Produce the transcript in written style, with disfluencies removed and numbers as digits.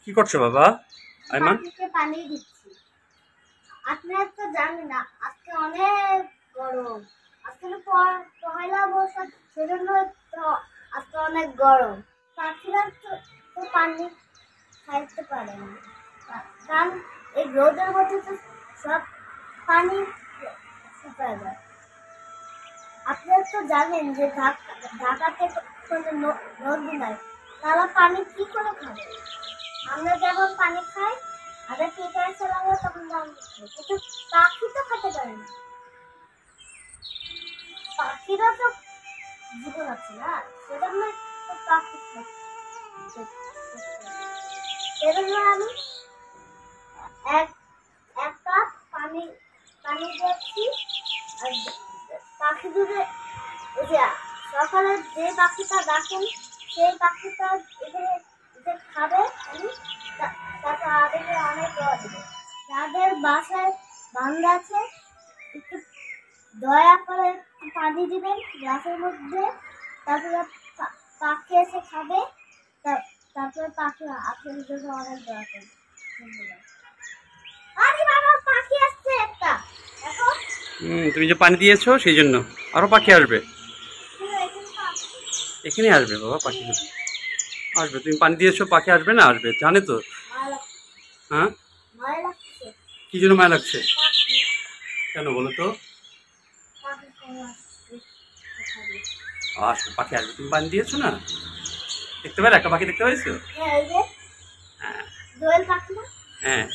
কি করছো বাবা? আইমান পাখিকে পানি দিচ্ছি। আপনারা তো জানেন না, আজকে অনেক গরম। আজকে তো পহেলা বৈশাখ, সেজন্য তো আজকে অনেক গরম। পাখিরা তো পানি খাইতে পারে না, কারণ এই রোদের মধ্যে তো সব পানি শুকায় যায়। আপনারা তো জানেন যে ঢাকাতে কোনো নদী নাই, তারা পানি কি করে খাবে? আমরা যখন পানি খাই, আগে ফিল্টার চালাবো তখন আমরা খাই, কিন্তু পাখি তো খেতে পারে না। পাখিরা তো জীবন আছে না, সেজন্য তো পাখি সেজন্য আমি এক এক কাপ পানি পানি দিচ্ছি। আর পাখি দূরে ওই যে সকালে যে পাখিটা ডাকেন, সেই পাখিটা এখানে যে খাবে আমি, তাকে আবেগে অনেক দোয়া দেবে। যাদের বাসায় বান্ধা আছে, একটু দয়া করে একটু পানি দিবেন গ্লাসের মধ্যে, তারপরে পাখি এসে খাবে। তারপরে পাখি আপনাদের জন্য অনেক দয়া করবে। ধন্যবাদ। আরে বাবা, পাখি আসছে একটা, দেখো। তুমি যে পানি দিয়েছো সেই জন্য আরো পাখি আসবে। এখানে তো আসছে। এখানে আসবে বাবা, পাখি আসবে। তুমি পানি দিয়েছো, পাখি আসবে না? আসবে, জানে তো। মায়া লাগছে, হ্যাঁ, মায়া লাগছে। কি জন্য মায়া লাগছে? পাখি, কেন বলো তো? পাখি কখন আসছে? খাবে। আসবে, পাখি আসবে। তুমি পানি দিয়েছো না? দেখতে পেলে একটা পাখি দেখতে পাইছো? হ্যাঁ, এই যে হ্যাঁ, দোয়েল পাখি না? হ্যাঁ।